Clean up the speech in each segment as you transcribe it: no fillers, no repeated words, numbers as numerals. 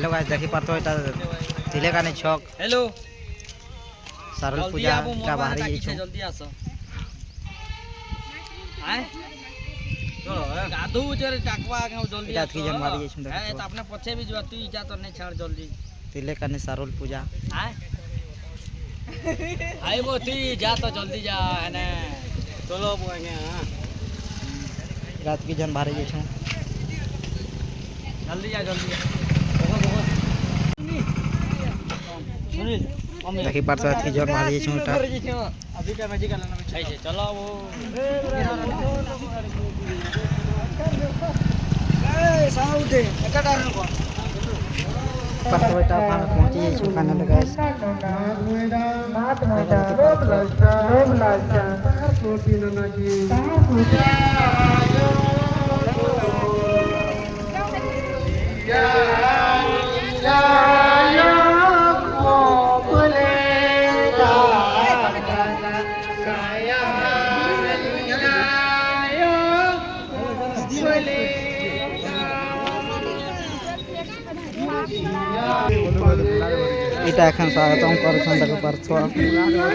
Hello guys देखि पारतो एटा तिलेकानी छक hello सरल पूजा का बाहर जाई छु जल्दी आसो आय चलो गाधू चरे टाकवा के जल्दी एटा की जन मारी जाई छु ए त अपने पछे भी जो तू इजा तो नहीं छाड़ जल्दी तिलेकानी सरल पूजा आय आइबो तू जा तो जल्दी जा ने चलो बोंगे हां रात की जन बाहर जाई छु जल्दी जा सुनील देखि पारतो की जन बाहर जाई छु एटा अभी का मैजिक लाना में छै चलो वो ए साउंड एकटा न को पारतो एटा पान पहुंची जाई छु खाना ले गाइस इटा एखन स्वागत करुछन देख पारतो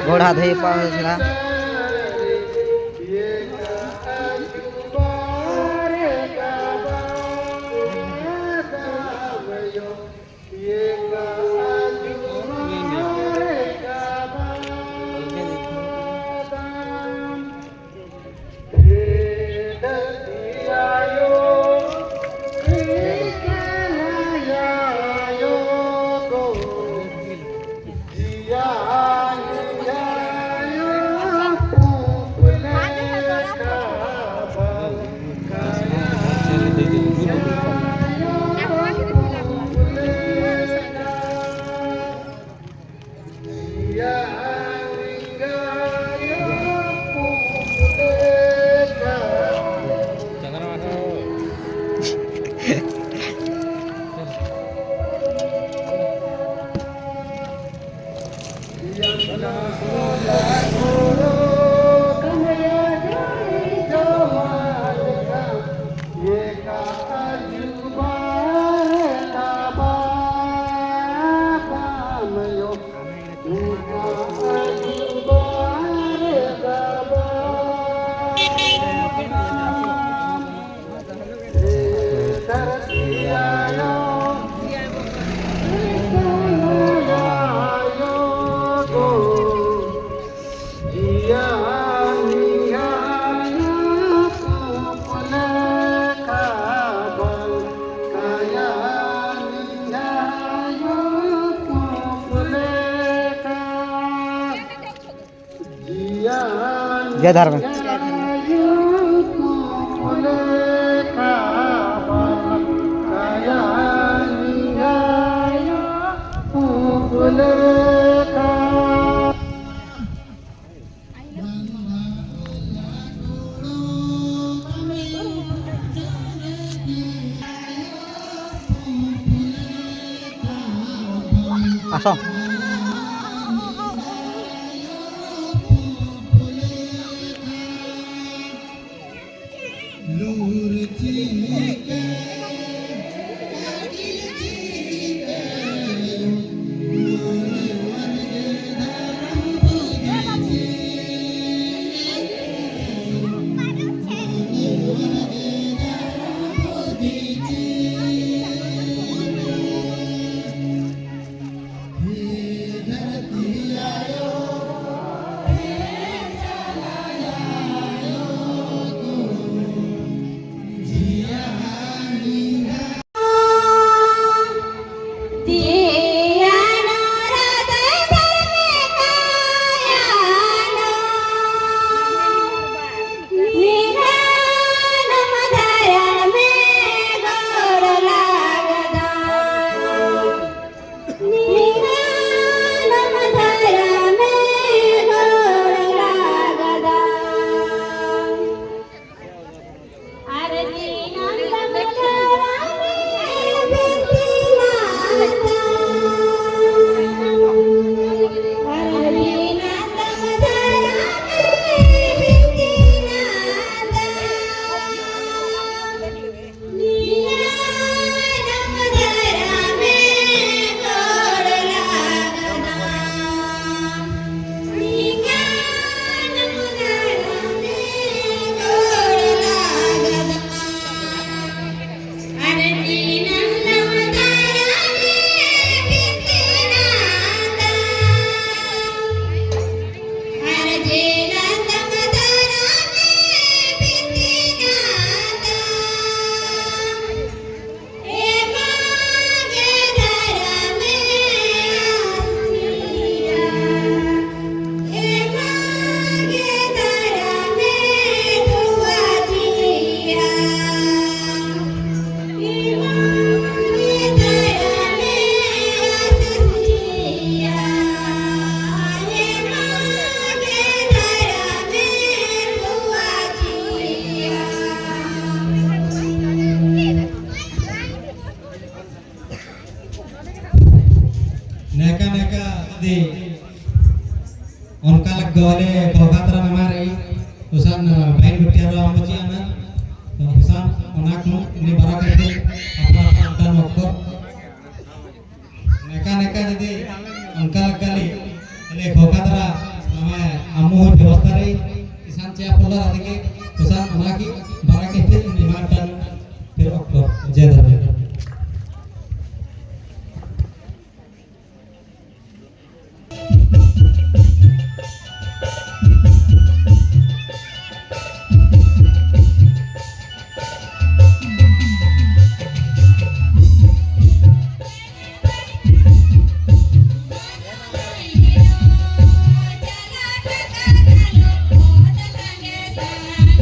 घोड़ा धई पाछला जय धर्म आसो नेका नेका दे उनका लग गवाले कोगात्रा में मारे उसान बाइन बिटियारो आमची आना उसान उनाक नु नि बारा करते अपना अपना नौकर नेका नेका दे उनका लग गली ले कोगात्रा हमें अमु व्यवस्था रे किसान चे अपोला आदि के उसान उनाकी बारा करते नि मारन फिर अक्टर जय धर्म Jangan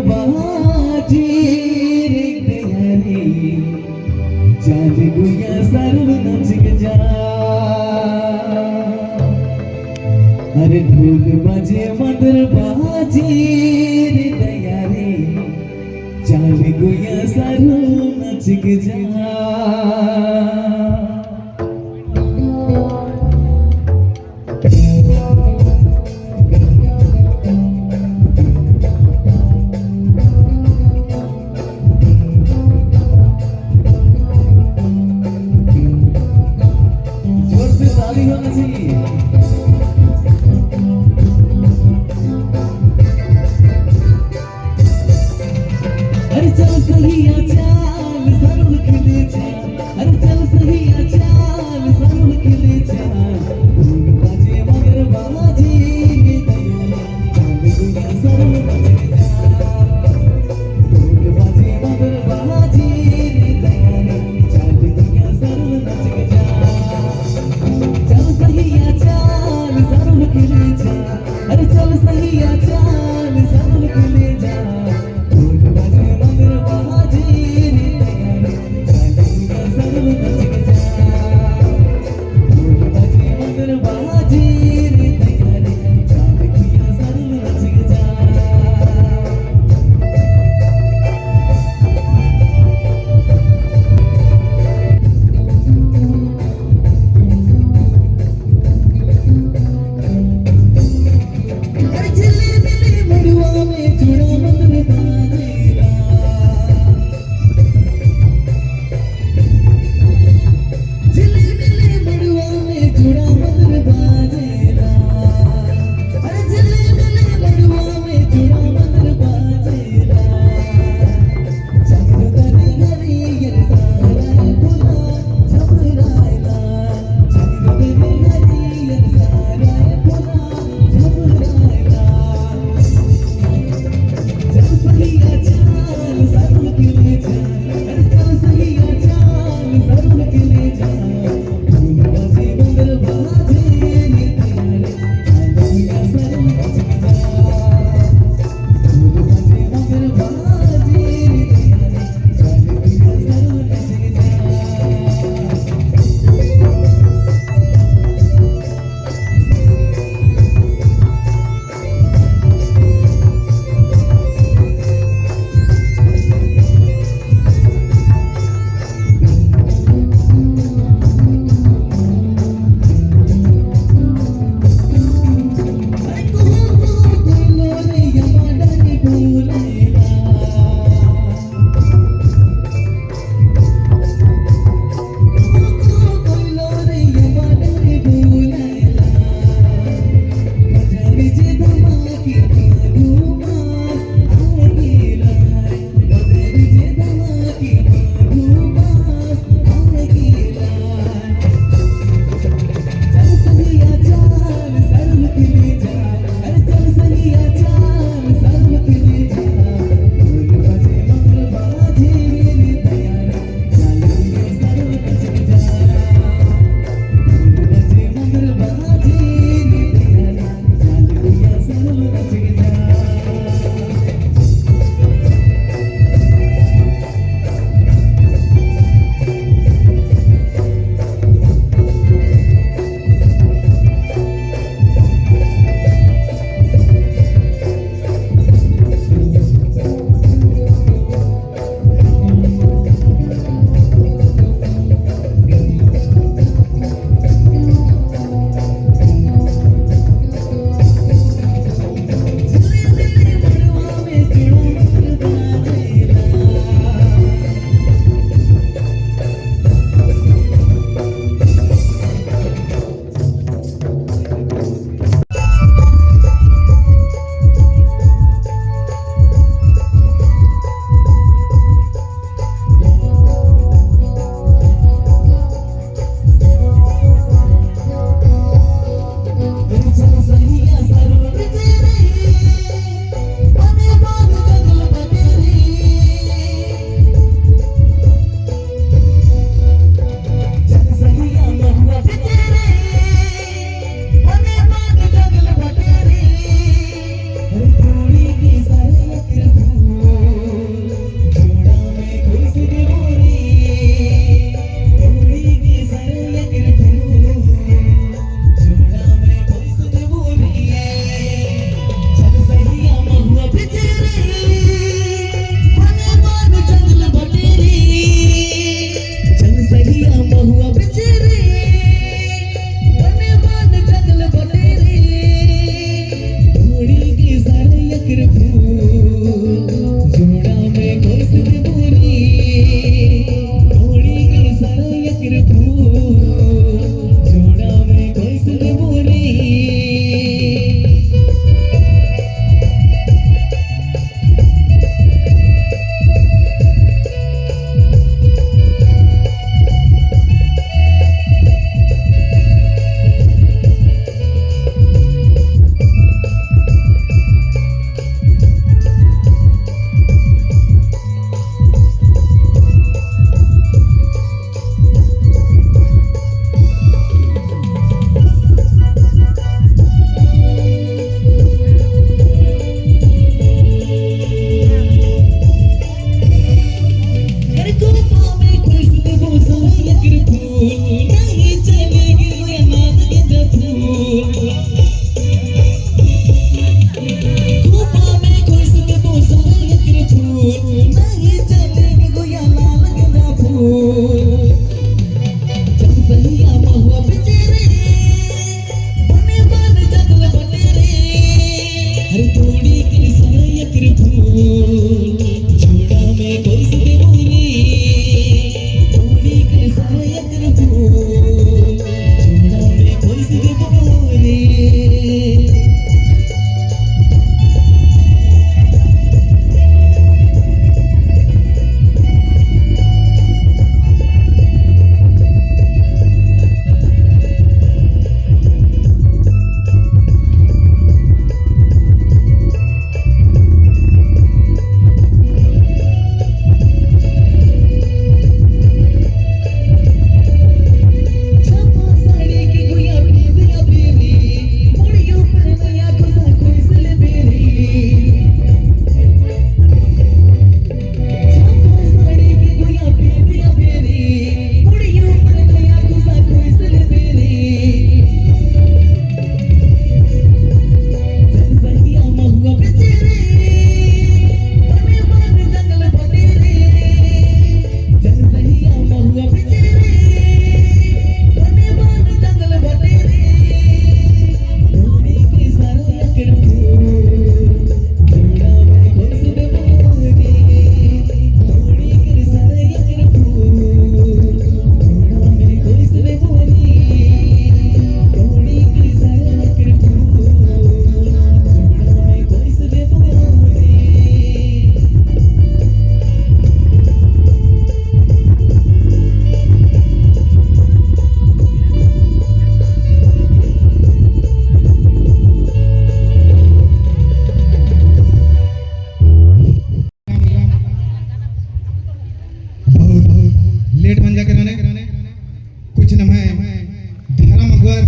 बाजी रे दयारे चाल गुया सरल नच जा अरे ढोल बजे मदर बाजी रे दयारे चाल गुया सरल नच जा अरे चल सही चाल सरल खिले जा अरे चल सही चाल सरल खिले जा ढोल बजे मगर बाजी रे दयारे चाल गुया सरल नच जा ढोल बजे मगर बाजी रे दयारे चाल गुया सरल नच जा चल सही चाल सरल खिले जा अरे चल सही चाल सरल खिले जा ढोल बजे मगर बाजी रे दयारे चाल गुया सरल नच जा ढोल बजे मगर बाजी रे दयारे चाल गुया सरल नच जा अरे चिल्ली मिली मड़ुआ में चूड़ा मंद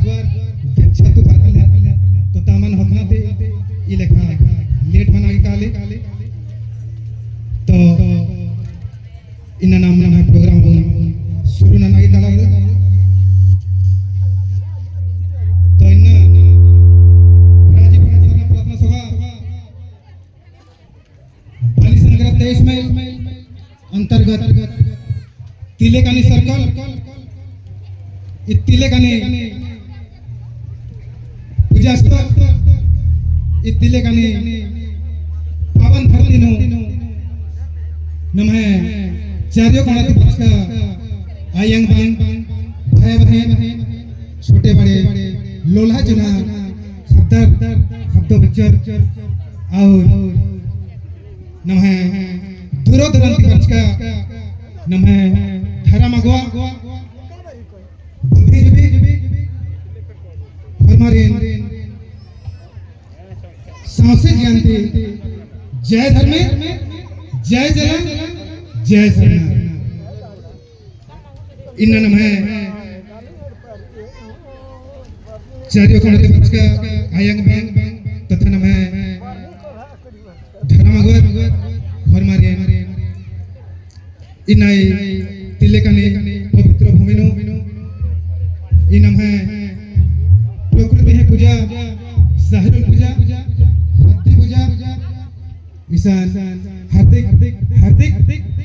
छतु बारले तो तामन हकना ते ई लेखा लेट मना काले तो इन नाम है प्रोग्राम शुरू ना नागी ताला तो इन राजीव प्रार्थना प्रार्थना सभा बाली संग्रह 23 माइल अंतर्गत तिलेकानी सर्कल तिलेकानी पूजा स्थल तिलेकानी पावन धरती नो नमः चार्यों कोणाती पक्षका आयंग बांग भाई बहन छोटे बड़े लोला जना खब्दो बच्चर और नमः दूरो दुरंती पक्षका नमः धरा मगवा बुद्धिजीवी हमारे सांसे जानते जय धर्म जय जलन जय सरना इन नमः चार्यों कोणाते पक्षका आयंग बांग तथा नमः धरा मगवा हमारे इनाई तिलेकानी पवित्र भूमि नो इनम है प्रकृति है पूजा साहिरुल पूजा हत्ती पूजा ईशान हार्दिक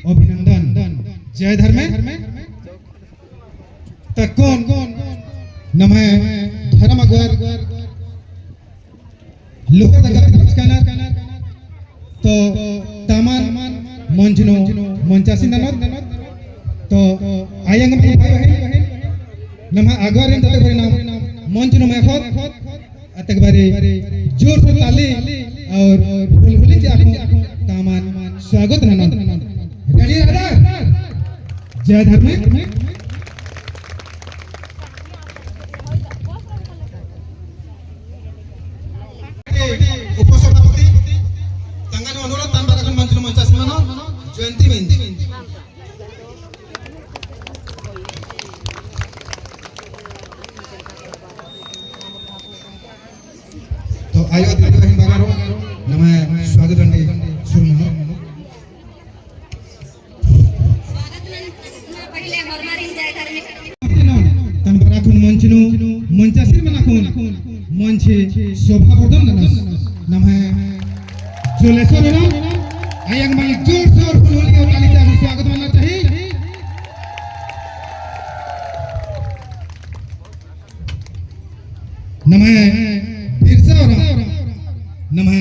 अभिनंदन जय धर्म तकोन नम है धर्म अगवर लोहा दगत बचकाना तो तामान मंजनो मंचासी ननद तो आयंग में भाई बहन नम आगवारिन तक बारे नाम मंजनो में खत अतक बारे जोर से ताली और फुलफुली के आंखों तामान स्वागत ननद रेडी राजा जय धर्म उपसभापति तंगान अनुरोध तांबारागन मंजनो मंचासी मनो जयंती मेंती तो आयो दिल्ली बहन बागारो नमः स्वागत अंडी शुरू मनो स्वागत पहिले हरमारीन जय धर्म तांबारागन मंचनो मंचासी मनाकोन मंचे शोभा वर्धन ननस नमः जोलेश्वर नो आयंग मालिक जोर जोर फुलफुली के ताली से हम स्वागत मानना चाहिए नमः बिरसा नमः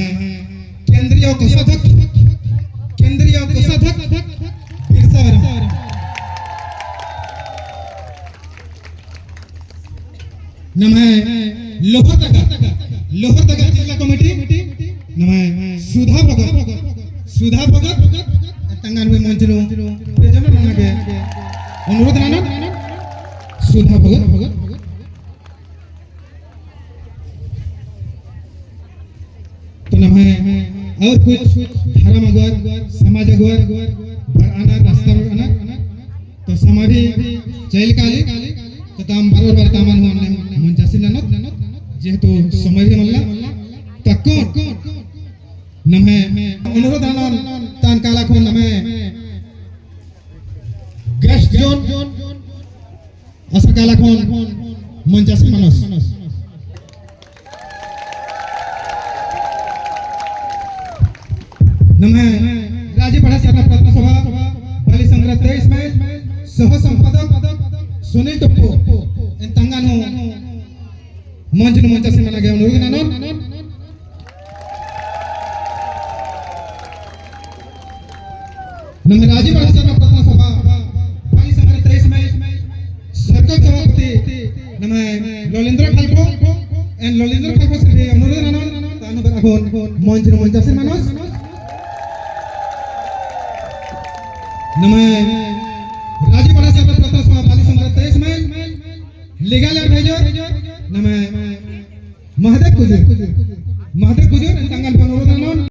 केंद्रीय कोषाध्यक्ष बिरसा नमः लोहरदगा जिला कमेटी नमः सुधा भगत तंगान में मंचनो प्रेजन ननगे अनुरोध ननद सुधा भगत तो नमः और कुछ धर्म अगुवार समाज अगुवार अनार रास्ता अनार तो समाधि जैल काली तो ताम बार तामान हो मंचासी ननद जेहेतु समय भी मल्ला तकोन नमः अनुरोध ननद तान काला को नमः गेस्ट जोन असा काला कोन मंचासी मनस नमः राज्य पढ़ा प्रार्थना सभा बाली संग्रह 23 में सह संपादक सुनील टप्पो इन तंगानो मंचन मंचासी मना गया अनुरोध ननद नमः राज्य पढ़ा प्रार्थना सभा बाली संग्रह 23 में सर्कल सभापति नमः लोलेंद्र खालको एंड लोलेंद्र खालको से अनुरोध ननद तानु बराखोन मंचन मंचासी मनस नमः राज्य पढ़ा प्रार्थना सभा बाली संग्रह 23 में लीगल एडवाइजर नमः महादेव कुजूर तंगल अनुरोध ननद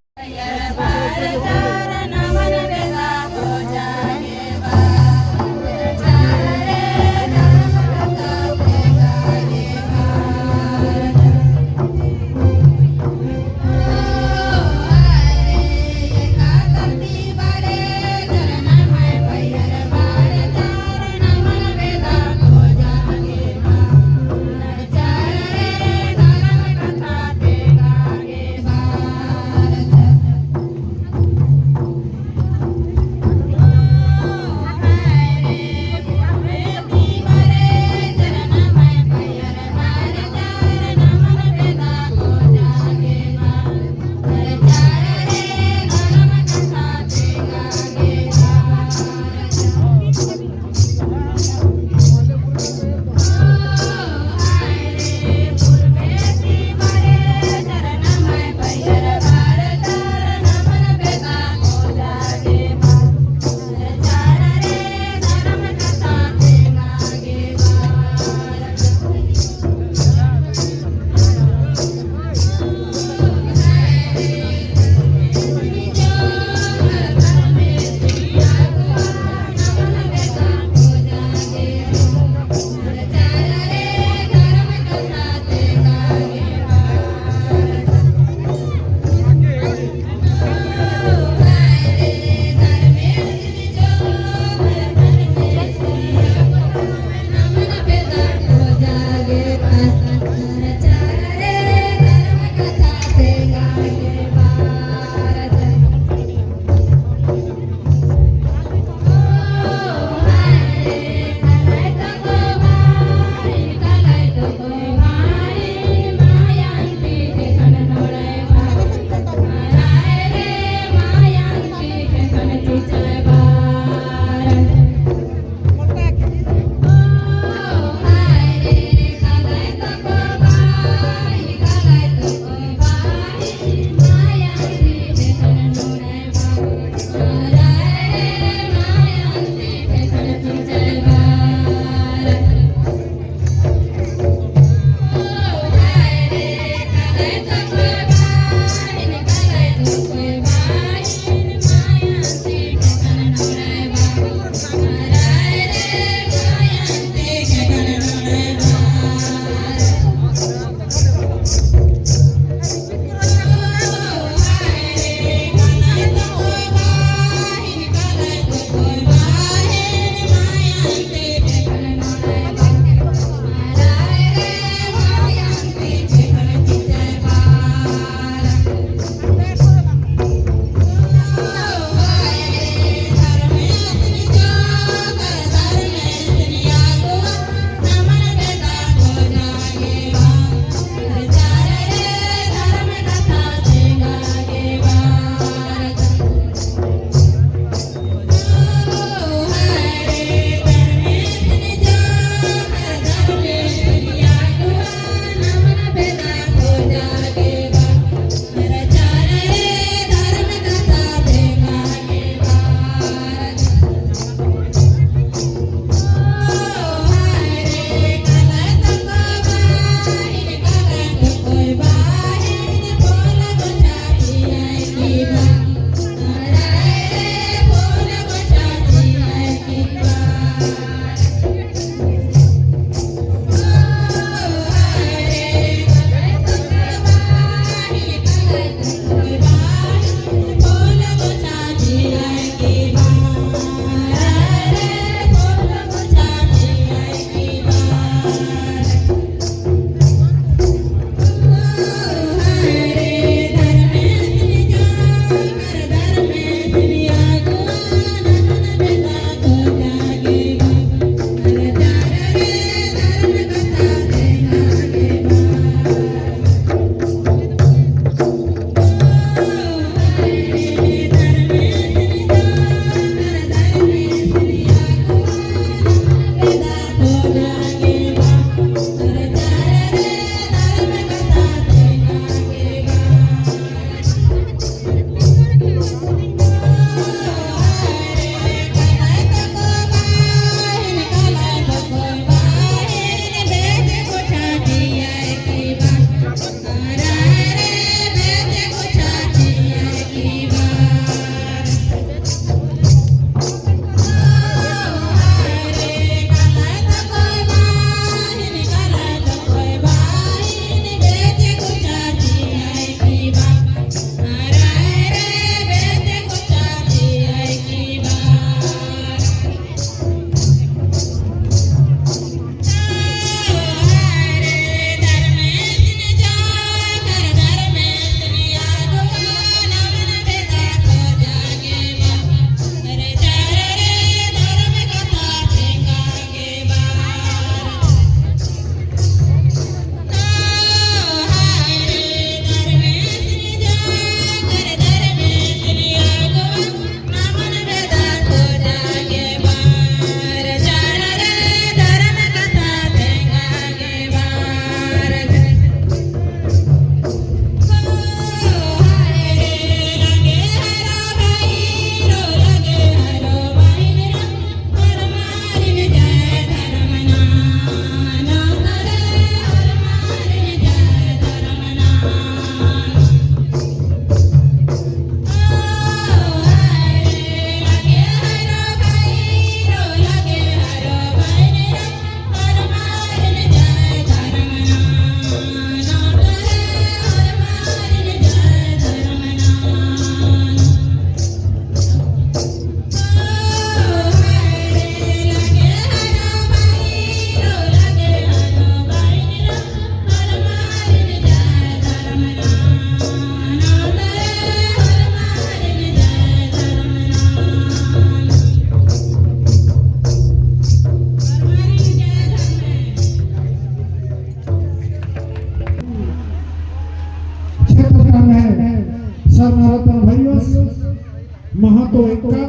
तो इनका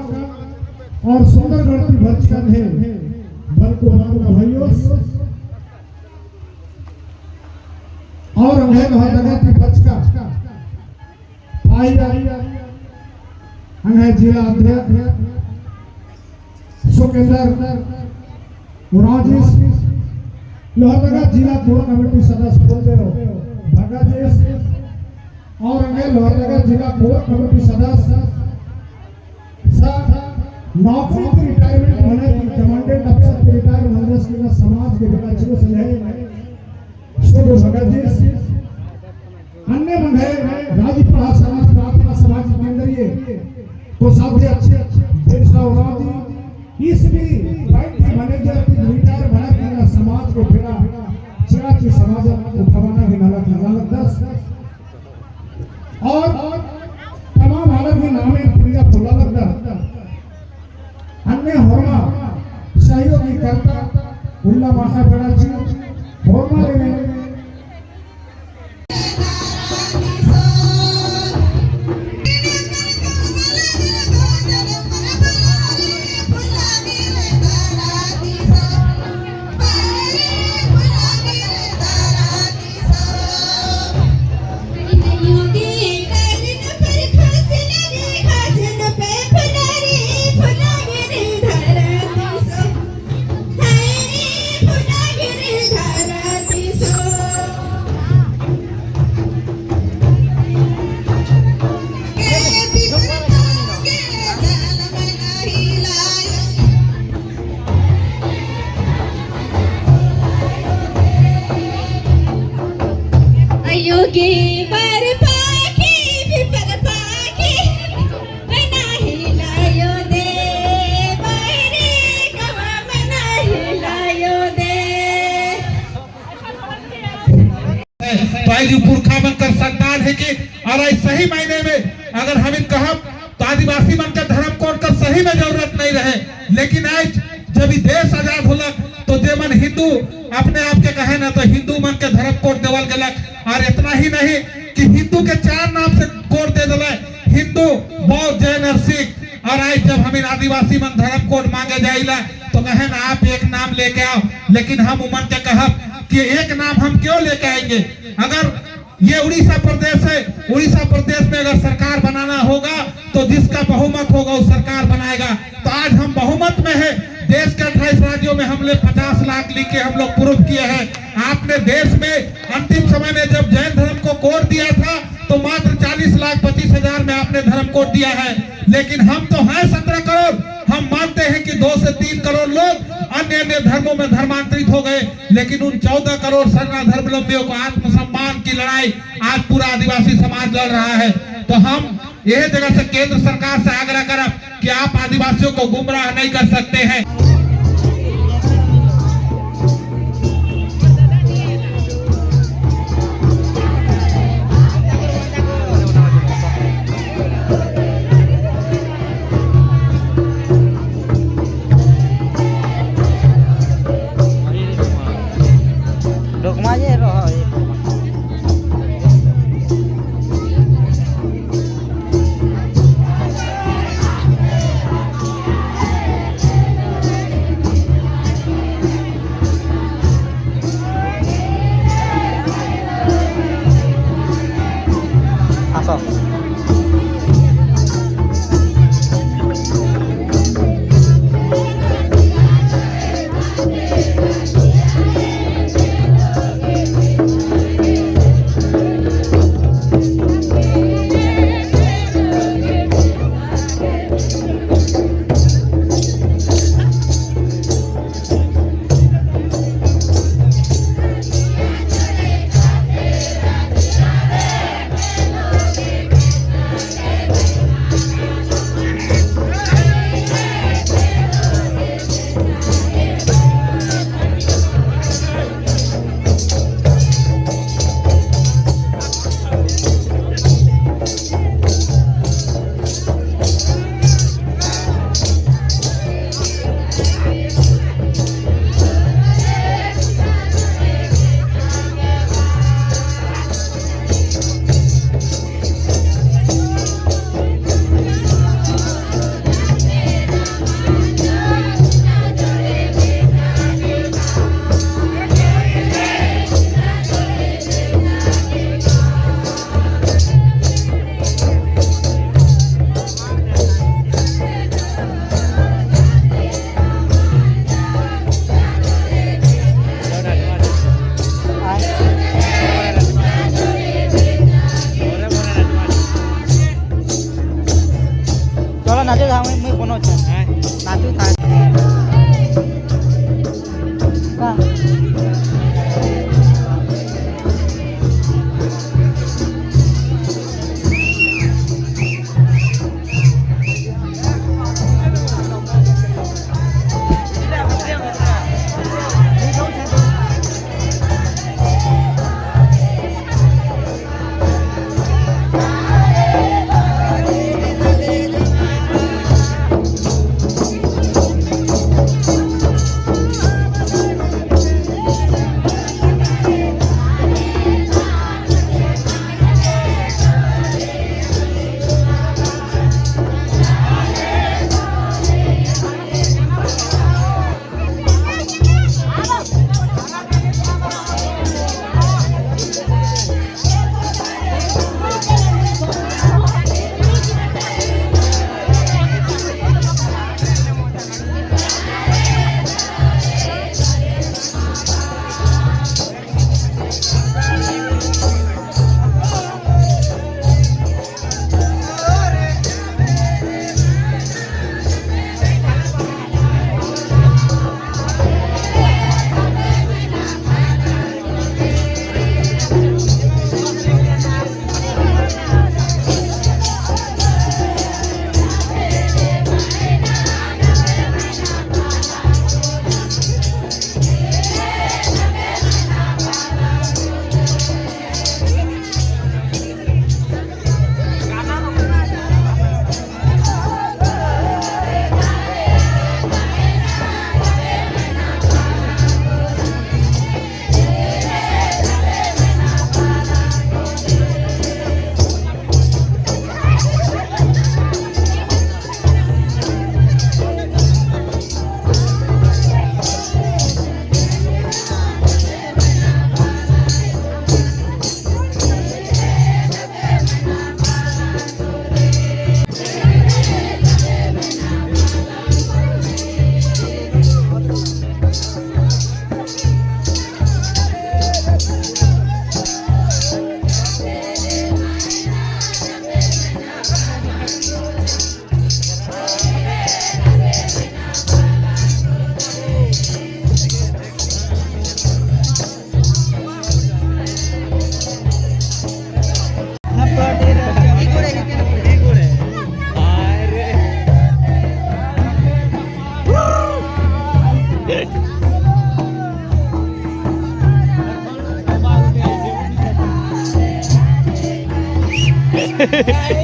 और सुंदरगढ़ की भजकन है बल्कु भाइयों और अंधे लोहरदगा की भजका अंगे जिला अध्यक्ष सुकेंद्र उराजिस लोहरदगा जिला कोर कमेटी सदस्य बोलते रहो भगाजीस और अंगे लोहरदगा जिला कोर कमेटी सदस्य नौकरी की रिटायरमेंट होने की कमांडेंट अफसर के रिटायर मंदस के समाज के बेटा चिरो संजय शुभ भगाजीस अन्य मंगे राजपा समाज प्रार्थना समाज केंद्रीय कोषाध्यक्ष देशराव राजी इस भी बैंक के मैनेजर की रिटायर बना के समाज को फेरा चिरा की समाज उठावाना के नालक 10 और तमाम हालत के नामे प्रिया फुला लगता अन्य होरमा सहयोगी करता उल्ला भाषा कराची होरमा लेने योगी पर पाखी विपर पाखी बना हिलायो दे बाहरे कवा बना हिलायो दे जो पुरखा बनकर संतान है कि और सही मायने में अगर हम कहा तो आदिवासी मन के धर्म कोड का सही में जरूरत नहीं रहे, लेकिन आज जब देश आजाद होलक तो जे मन हिंदू अपने आप के कहे ना तो हिंदू मन के धर्म कोड देवल गलक। और इतना ही नहीं कि हिंदू के 4 नाम से कोड दे दिला, हिंदू बौद्ध जैन और सिख। और आज जब हम आदिवासी मन धर्म कोड मांगे जाइला तो कहे ना आप एक नाम लेके आओ, लेकिन हम उमन के कहब कि एक नाम हम क्यों लेके आएंगे। अगर ये उड़ीसा प्रदेश है, उड़ीसा प्रदेश में अगर सरकार बनाना होगा तो जिसका बहुमत होगा उस सरकार बनाएगा। तो आज हम बहुमत में है, देश के 28 राज्यों में हमने 50 लाख लिख के हम लोग प्रूफ किए हैं। आपने देश में अंतिम समय में जब जैन धर्म को कोड दिया था तो मात्र 40,25,000 में आपने धर्म कोड दिया है, लेकिन हम तो हैं 17 करोड़। हम मानते हैं कि 2 से 3 करोड़ लोग अन्य अन्य धर्मों में धर्मांतरित हो गए, लेकिन उन 14 करोड़ सरना धर्मावलंबियों को आत्मसम्मान की लड़ाई आज पूरा आदिवासी समाज लड़ रहा है। तो हम यह जगह से केंद्र सरकार से आग्रह करब कि आप आदिवासियों को गुमराह नहीं कर सकते हैं। कोण छन् नातू था Hey!